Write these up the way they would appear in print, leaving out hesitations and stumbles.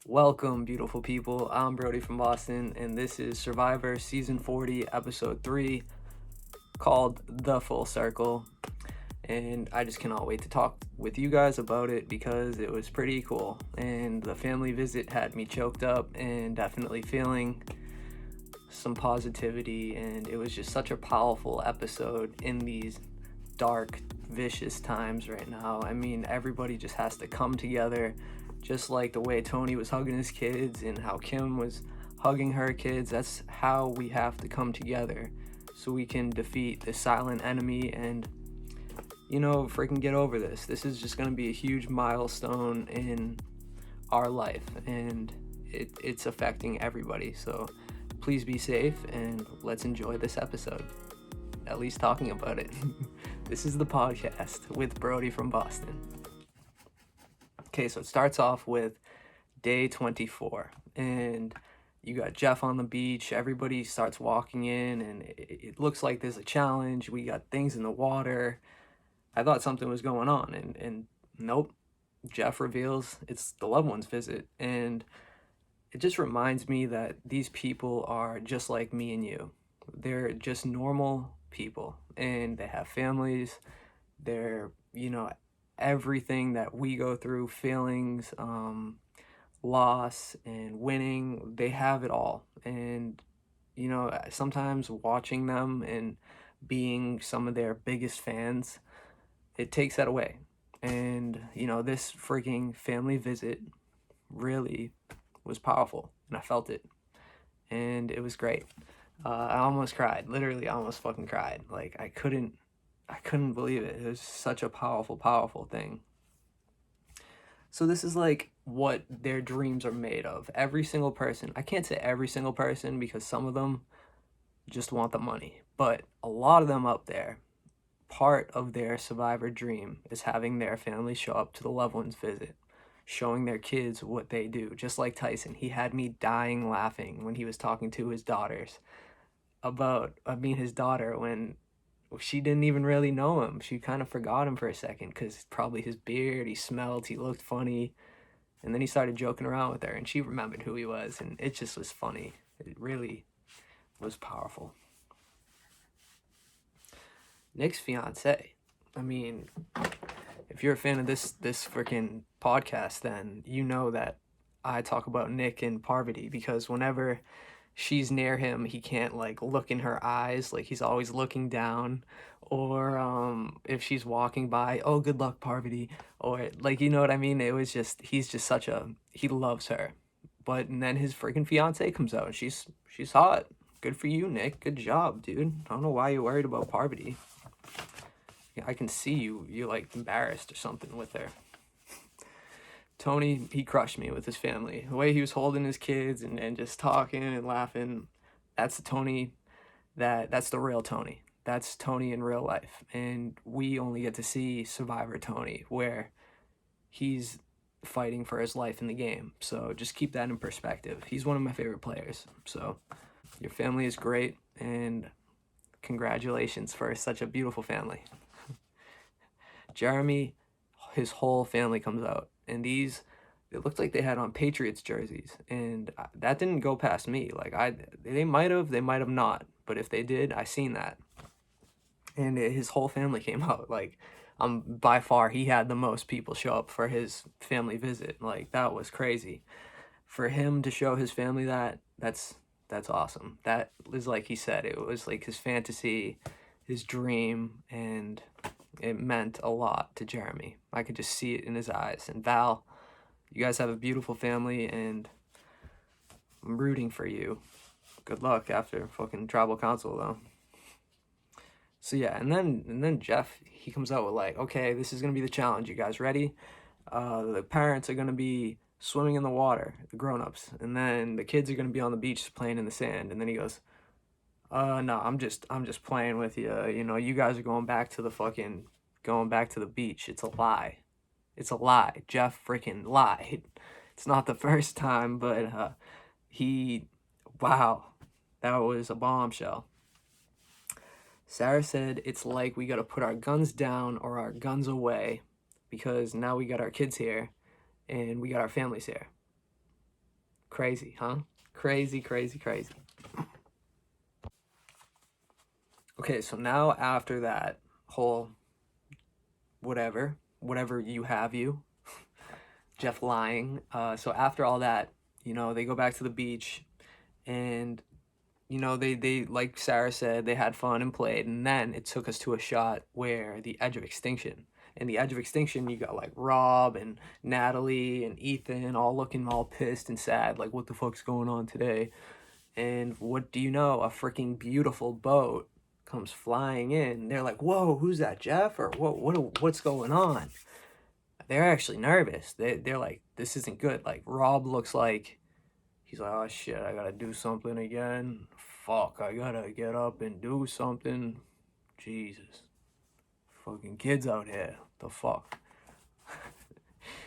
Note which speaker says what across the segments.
Speaker 1: Welcome, beautiful people. I'm Brodie from Boston, and this is Survivor Season 40, Episode 3, called The Full Circle. And I just cannot wait to talk with you guys about it because it was pretty cool. And the family visit had me choked up and definitely feeling some positivity. And it was just such a powerful episode in these dark, vicious times right now. I mean, everybody just has to come together, just like the way Tony was hugging his kids and how Kim was hugging her kids. That's how we have to come together so we can defeat the silent enemy and, freaking get over this. This is just going to be a huge milestone in our life, and it's affecting everybody. So please be safe, and let's enjoy this episode, at least talking about it. This is the podcast with Brodie from Boston. Okay, so it starts off with day 24, and you got Jeff on the beach. Everybody starts walking in, and it looks like there's a challenge. We got things in the water. I thought something was going on, and nope. Jeff reveals it's the loved one's visit, and it just reminds me that these people are just like me and you. They're just normal people, and they have families. They're, everything that we go through, feelings, loss and winning, they have it all. And, sometimes watching them and being some of their biggest fans, it takes that away. And, this freaking family visit really was powerful, and I felt it, and it was great. I almost cried, literally almost fucking cried. Like, I couldn't believe it. It was such a powerful thing. So this is like what their dreams are made of. Every single person, I can't say every single person because some of them just want the money, but a lot of them up there, part of their survivor dream is having their family show up to the loved ones visit, showing their kids what they do. Just like Tyson, he had me dying laughing when he was talking to his daughters about, his daughter, when she didn't even really know him. She kind of forgot him for a second because probably his beard, he smelled, he looked funny. And then he started joking around with her, and she remembered who he was, and it just was funny. It really was powerful. Nick's fiance. I mean, if you're a fan of this freaking podcast, then you know that I talk about Nick and Parvati, because whenever she's near him, he can't like look in her eyes, like he's always looking down. Or if she's walking by, oh, good luck, Parvati, or like, you know what I mean. It was just, he's just he loves her. But and then his freaking fiance comes out, and she's hot. Good for you, Nick. Good job, dude. I don't know why you're worried about Parvati. I can see you're like embarrassed or something with her. Tony, he crushed me with his family. The way he was holding his kids and just talking and laughing, that's the Tony, that's the real Tony. That's Tony in real life. And we only get to see Survivor Tony, where he's fighting for his life in the game. So just keep that in perspective. He's one of my favorite players. So your family is great, and congratulations for such a beautiful family. Jeremy, his whole family comes out, and it looked like they had on Patriots jerseys, and that didn't go past me. Like, they might have not, but if they did, I seen that. And his whole family came out. Like, by far, he had the most people show up for his family visit. Like, that was crazy. For him to show his family that's awesome. That is, like he said, it was like his fantasy, his dream, and it meant a lot to Jeremy. I could just see it in his eyes. And Val, you guys have a beautiful family, and I'm rooting for you. Good luck after fucking tribal council, though. So yeah, and then Jeff, he comes out with like, okay, this is gonna be the challenge. You guys ready? The parents are gonna be swimming in the water, the grown-ups, and then the kids are gonna be on the beach playing in the sand. And then he goes, no, I'm just playing with you. You guys are going back to the beach. It's a lie. It's a lie. Jeff freaking lied. It's not the first time, but wow, that was a bombshell. Sarah said it's like we gotta put our guns down or our guns away, because now we got our kids here and we got our families here. Crazy, huh? Crazy. Okay, so now after that whole whatever you, Jeff lying. So after all that, they go back to the beach, and they like Sarah said, they had fun and played, and then it took us to a shot where the edge of extinction. And the edge of extinction, you got like Rob and Natalie and Ethan all looking all pissed and sad, like what the fuck's going on today? And what do you know? A freaking beautiful boat comes flying in. They're like, "Whoa, who's that, Jeff?" Or what's going on? They're actually nervous. They're like, "This isn't good." Like Rob looks like he's like, "Oh shit, I gotta do something again. Fuck, I gotta get up and do something. Jesus, fucking kids out here. The fuck."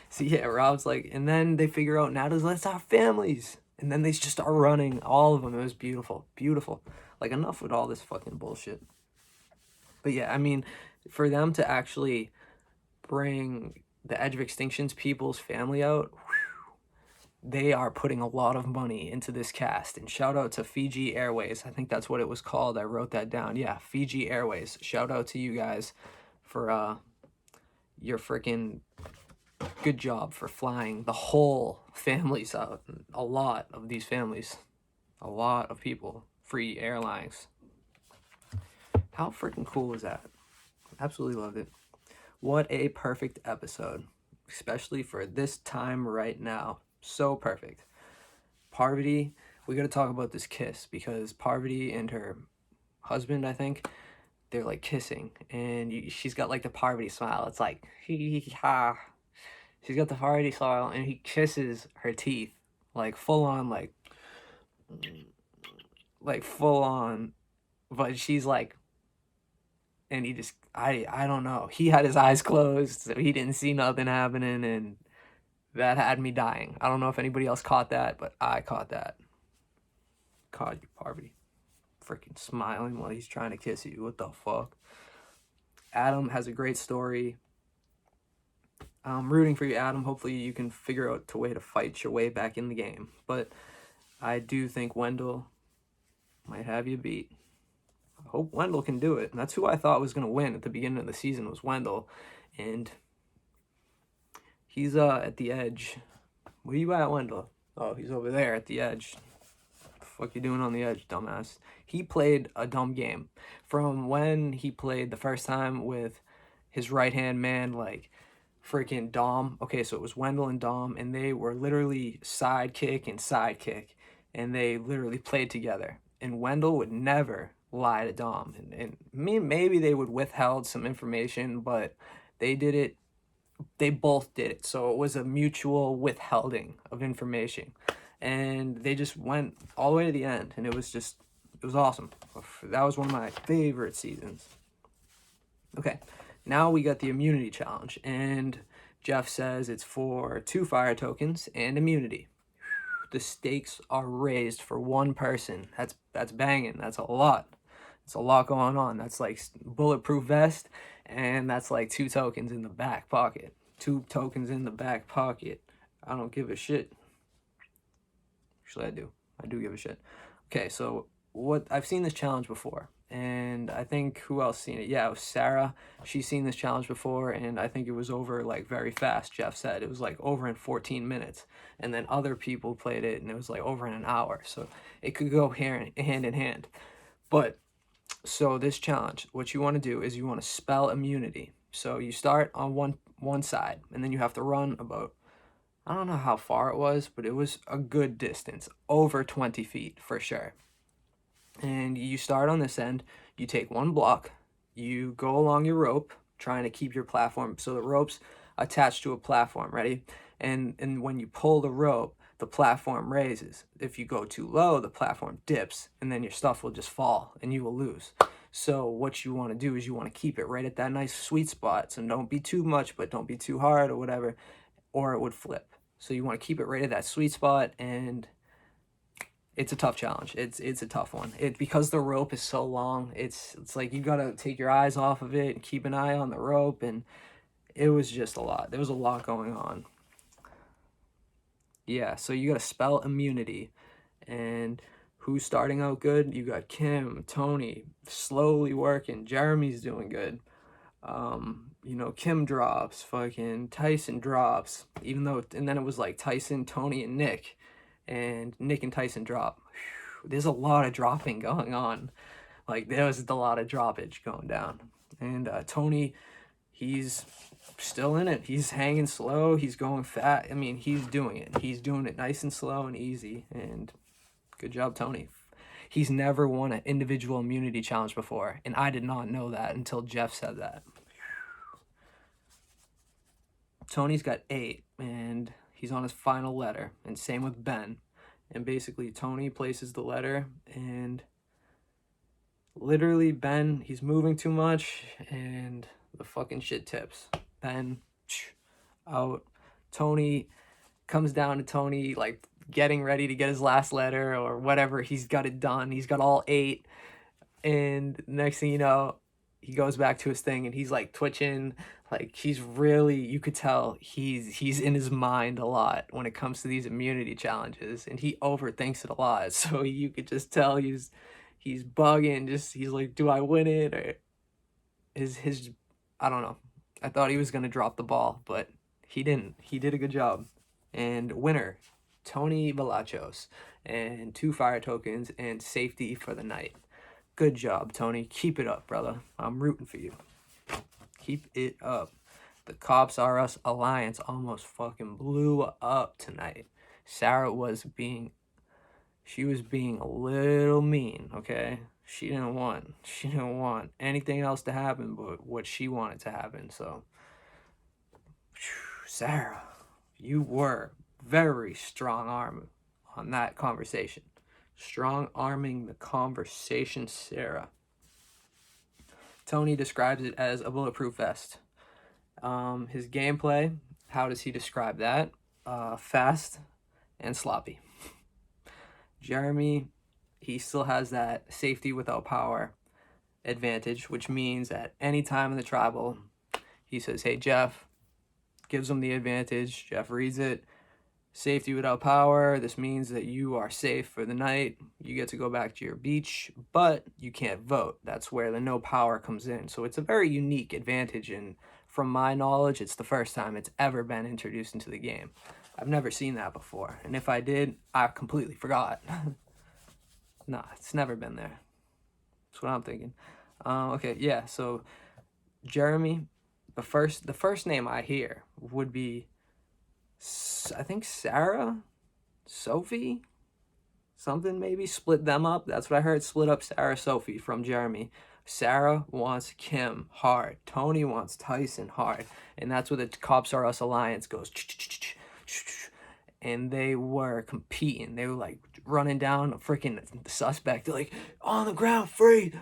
Speaker 1: So yeah, Rob's like, and then they figure out now let's our families. And then they just start running, all of them. It was beautiful. Like, enough with all this fucking bullshit. But yeah, I mean, for them to actually bring the Edge of Extinction's people's family out, they are putting a lot of money into this cast. And shout out to Fiji Airways. I think that's what it was called. I wrote that down. Yeah, Fiji Airways. Shout out to you guys for your freaking good job for flying the whole families out. A lot of these families, a lot of people, free airlines. How freaking cool is that? Absolutely loved it. What a perfect episode, especially for this time right now. So perfect. Parvati, we gotta talk about this kiss, because Parvati and her husband, I think, they're like kissing, and she's got like the Parvati smile. It's like, hee ha. She's got the Parvati smile, and he kisses her teeth, like full on, like full on. But she's like, and he just, I don't know. He had his eyes closed, so he didn't see nothing happening, and that had me dying. I don't know if anybody else caught that, but I caught that. Caught you, Parvati. Freaking smiling while he's trying to kiss you. What the fuck? Adam has a great story. I'm rooting for you, Adam. Hopefully you can figure out a way to fight your way back in the game. But I do think Wendell might have you beat. I hope Wendell can do it. And that's who I thought was going to win at the beginning of the season, was Wendell. And he's at the edge. Where you at, Wendell? Oh, he's over there at the edge. What the fuck you doing on the edge, dumbass? He played a dumb game. From when he played the first time with his right-hand man, like freaking Dom. Okay, so it was Wendell and Dom, and they were literally sidekick, and they literally played together. And Wendell would never lie to Dom, and maybe they would withheld some information, but they did it. They both did it, so it was a mutual withholding of information, and they just went all the way to the end, and it was awesome. That was one of my favorite seasons. Okay, now we got the immunity challenge, and Jeff says it's for 2 fire tokens and immunity. The stakes are raised for one person. That's banging. That's a lot. It's a lot going on. That's like bulletproof vest, and that's like 2 tokens in the back pocket. 2 tokens in the back pocket. I don't give a shit. Actually, I do. I do give a shit. Okay, so I've seen this challenge before, and I think who else seen it? Yeah, it was Sarah. She's seen this challenge before, and I think it was over like very fast. Jeff said it was like over in 14 minutes, and then other people played it, and it was like over in an hour. So it could go hand in hand. But so this challenge, what you want to do is you want to spell immunity. So you start on one side, and then you have to run about, I don't know how far it was, but it was a good distance, over 20 feet for sure. And you start on this end, you take 1 block, you go along your rope, trying to keep your platform, so the rope's attached to a platform, ready? And when you pull the rope, the platform raises. If you go too low, the platform dips, and then your stuff will just fall, and you will lose. So what you want to do is you want to keep it right at that nice sweet spot, so don't be too much, but don't be too hard or whatever, or it would flip. So you want to keep it right at that sweet spot, and it's a tough challenge. It's a tough one. Because the rope is so long, it's like you gotta take your eyes off of it and keep an eye on the rope, and it was just a lot. There was a lot going on. Yeah, so you got to spell immunity. And who's starting out good? You got Kim, Tony, slowly working. Jeremy's doing good. Kim drops, fucking Tyson drops, and then it was like Tyson, Tony, and Nick, and Nick and Tyson drop. Whew, there's a lot of dropping going on. Like, there was a lot of droppage going down. And Tony, he's still in it. He's hanging slow. He's going fat. I mean, he's doing it. He's doing it nice and slow and easy. And good job, Tony. He's never won an individual immunity challenge before, and I did not know that until Jeff said that. Tony's got 8, and he's on his final letter, and same with Ben. And basically, Tony places the letter, and literally, Ben, he's moving too much, and the fucking shit tips. Ben, out. Tony comes down to Tony, like, getting ready to get his last letter or whatever. He's got it done. He's got all 8. And next thing you know, he goes back to his thing and he's like twitching. Like, he's really, you could tell he's in his mind a lot when it comes to these immunity challenges, and he overthinks it a lot. So you could just tell he's bugging. He's like, do I win it? Or his I don't know. I thought he was gonna drop the ball, but he didn't. He did a good job. And winner, Tony Velachos, and 2 fire tokens and safety for the night. Good job, Tony. Keep it up, brother. I'm rooting for you. Keep it up. The Cops R Us Alliance almost fucking blew up tonight. Sarah was being a little mean, okay? She didn't want anything else to happen but what she wanted to happen. So, Sarah, you were very strong arm on that conversation. Strong arming the conversation, Sarah. Tony describes it as a bulletproof vest. His gameplay, how does he describe that? Fast and sloppy. Jeremy, he still has that safety without power advantage, which means at any time in the tribal, he says, hey, Jeff, gives him the advantage. Jeff reads it. Safety without power. This means that you are safe for the night. You get to go back to your beach, but you can't vote. That's where the no power comes in. So it's a very unique advantage, and from my knowledge, it's the first time it's ever been introduced into the game. I've never seen that before, and if I did, I completely forgot. Nah, it's never been there. That's what I'm thinking. Okay, yeah, so Jeremy, the first name I hear would be, I think, Sarah, Sophie, something maybe. Split them up. That's what I heard. Split up Sarah, Sophie from Jeremy. Sarah wants Kim hard. Tony wants Tyson hard. And that's where the Cops R Us Alliance goes. And they were competing. They were like running down a freaking suspect. They're like, on the ground, free.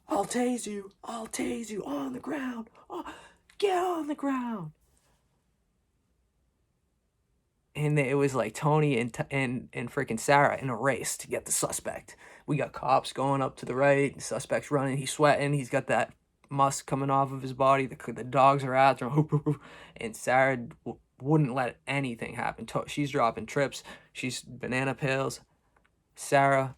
Speaker 1: I'll tase you, on the ground. Oh, get on the ground. And it was like Tony and freaking Sarah in a race to get the suspect. We got cops going up to the right. The suspect's running. He's sweating. He's got that musk coming off of his body. The dogs are after him. And Sarah wouldn't let anything happen. She's dropping trips. She's banana peels. Sarah,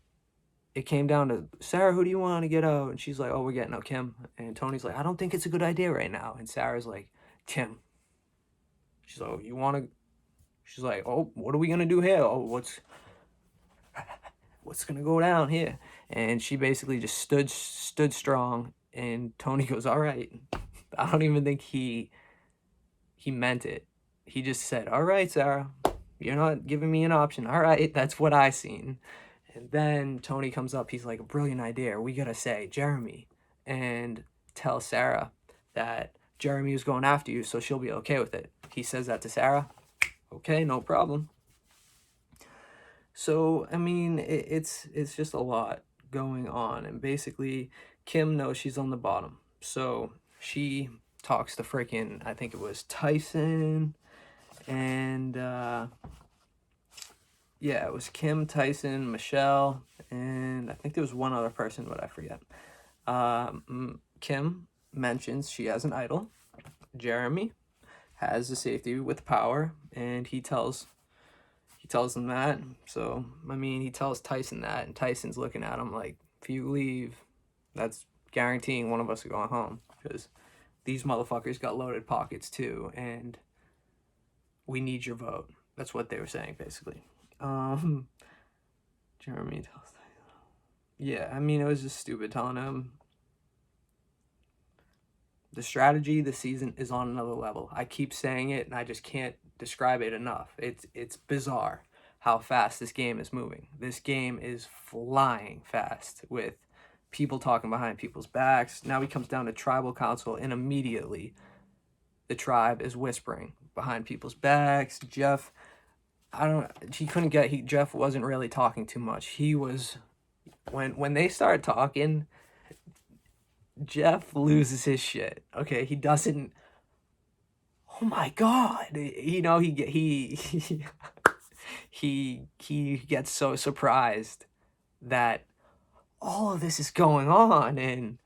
Speaker 1: it came down to, Sarah, who do you want to get out? And she's like, oh, we're getting out Kim. And Tony's like, I don't think it's a good idea right now. And Sarah's like, Kim. She's like, you want to... She's like, oh, what are we going to do here? Oh, what's going to go down here? And she basically just stood strong. And Tony goes, all right. I don't even think he meant it. He just said, all right, Sarah, you're not giving me an option. All right, that's what I seen. And then Tony comes up. He's like, a brilliant idea. We got to say Jeremy and tell Sarah that Jeremy was going after you, so she'll be okay with it. He says that to Sarah. Okay, no problem. So, I mean, it's just a lot going on. And basically, Kim knows she's on the bottom. So she talks to freaking, I think it was Tyson. And, yeah, it was Kim, Tyson, Michelle. And I think there was one other person, but I forget. Kim mentions she has an idol, Jeremy has the safety with power, and he tells tells him that. So, I mean, he tells Tyson that, and Tyson's looking at him like, if you leave, that's guaranteeing one of us are going home, because these motherfuckers got loaded pockets too, and we need your vote. That's what they were saying, basically. Jeremy tells Tyson. Yeah, I mean, it was just stupid telling him. The strategy this season is on another level. I keep saying it, and I just can't describe it enough. It's bizarre how fast this game is moving. This game is flying fast with people talking behind people's backs. Now he comes down to tribal council, and immediately the tribe is whispering behind people's backs. Jeff, Jeff wasn't really talking too much. He was, when they started talking, Jeff loses his shit. Okay, he doesn't. Oh my God! You know, he gets so surprised that all of this is going on, and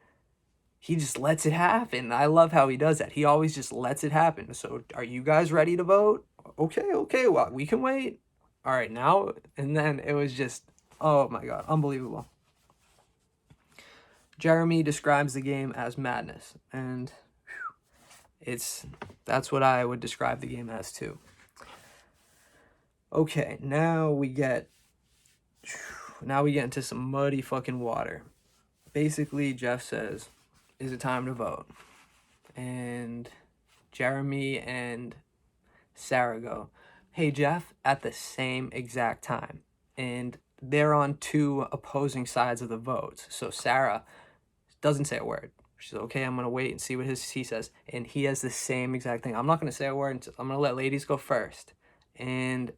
Speaker 1: he just lets it happen. I love how he does that. He always just lets it happen. So, are you guys ready to vote? Okay. Well, we can wait. All right, now, and then it was just, oh my God, unbelievable. Jeremy describes the game as madness, and that's what I would describe the game as too. Okay, now we get into some muddy fucking water. Basically, Jeff says, "Is it time to vote?" And Jeremy and Sarah go, "Hey Jeff," at the same exact time, and they're on two opposing sides of the vote. So Sarah doesn't say a word. She's okay, I'm going to wait and see what he says. And he has the same exact thing. I'm not going to say a word. I'm going to let ladies go first. And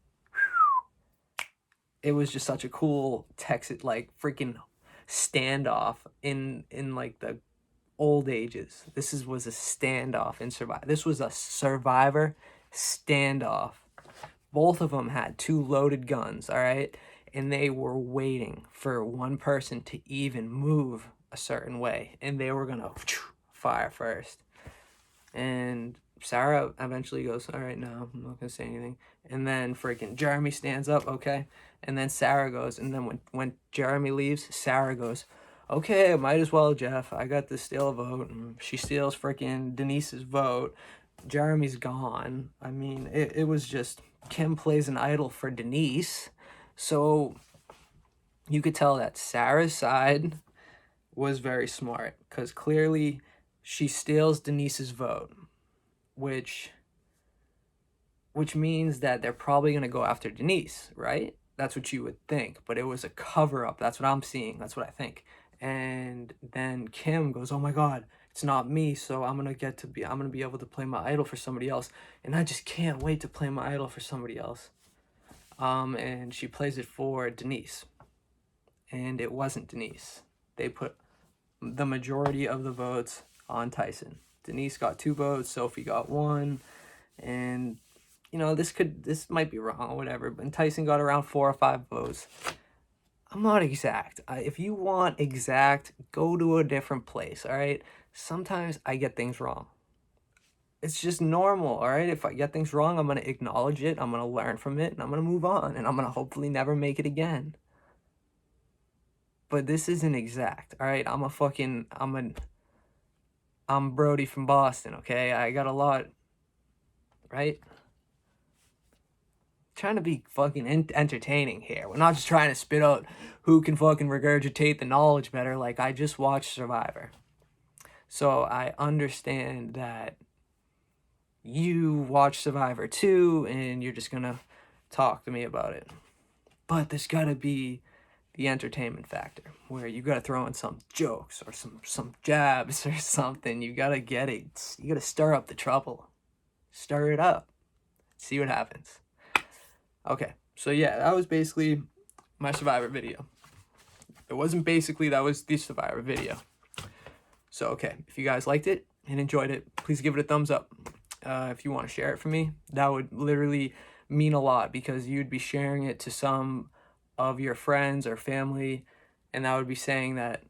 Speaker 1: it was just such a cool Texas, like, freaking standoff in like the old ages. This was a standoff in Survivor. This was a Survivor standoff. Both of them had two loaded guns, all right? And they were waiting for one person to even move a certain way, and they were gonna fire first. And Sarah eventually goes, all right, no, I'm not gonna say anything. And then freaking Jeremy stands up, okay, and then Sarah goes, and then when Jeremy leaves, Sarah goes, okay, I might as well, Jeff, I got to steal a vote. And she steals freaking Denise's vote. Jeremy's gone. I mean, it was just, Kim plays an idol for Denise, so you could tell that Sarah's side was very smart, because clearly she steals Denise's vote, which means that they're probably going to go after Denise, right? That's what you would think, but it was a cover-up. That's what I'm seeing. That's what I think. And then Kim goes, oh my God, it's not me, so I'm going to be able to play my idol for somebody else, and I just can't wait to play my idol for somebody else. And she plays it for Denise, and it wasn't Denise. They put the majority of the votes on Tyson. Denise got 2 votes, Sophie got 1, and you know, this might be wrong or whatever, but Tyson got around 4 or 5 votes. I'm not exact. If you want exact, go to a different place, all right? Sometimes I get things wrong. It's just normal, all right? If I get things wrong, I'm going to acknowledge it, I'm going to learn from it, and I'm going to move on, and I'm going to hopefully never make it again. But this isn't exact, all right? I'm Brodie from Boston, okay? I got a lot, right? Trying to be fucking entertaining here. We're not just trying to spit out who can fucking regurgitate the knowledge better. Like, I just watched Survivor. So I understand that you watch Survivor too, and you're just gonna talk to me about it. But there's gotta be the entertainment factor, where you gotta throw in some jokes or some jabs or something. You gotta get it. You gotta stir up the trouble. Stir it up. See what happens. Okay, so yeah, that was basically my Survivor video. It wasn't basically, that was the Survivor video. So, okay, if you guys liked it and enjoyed it, please give it a thumbs up. If you want to share it for me, that would literally mean a lot, because you'd be sharing it to some of your friends or family, and that would be saying that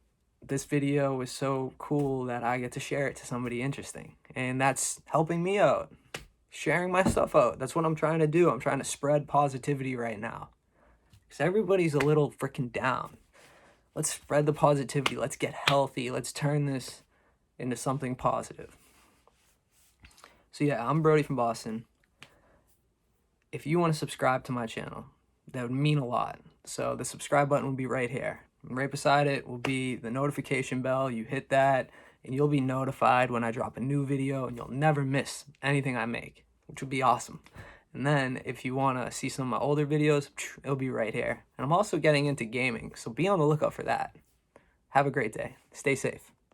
Speaker 1: this video was so cool that I get to share it to somebody interesting, and that's helping me out. sharing my stuff out. That's what I'm trying to do. I'm trying to spread positivity right now. Because everybody's a little freaking down. Let's spread the positivity. Let's get healthy. Let's turn this into something positive. So yeah, I'm Brodie from Boston. If you want to subscribe to my channel, that would mean a lot. So the subscribe button will be right here. And right beside it will be the notification bell. You hit that and you'll be notified when I drop a new video, and you'll never miss anything I make, which would be awesome. And then if you want to see some of my older videos, it'll be right here. And I'm also getting into gaming, so be on the lookout for that. Have a great day. Stay safe.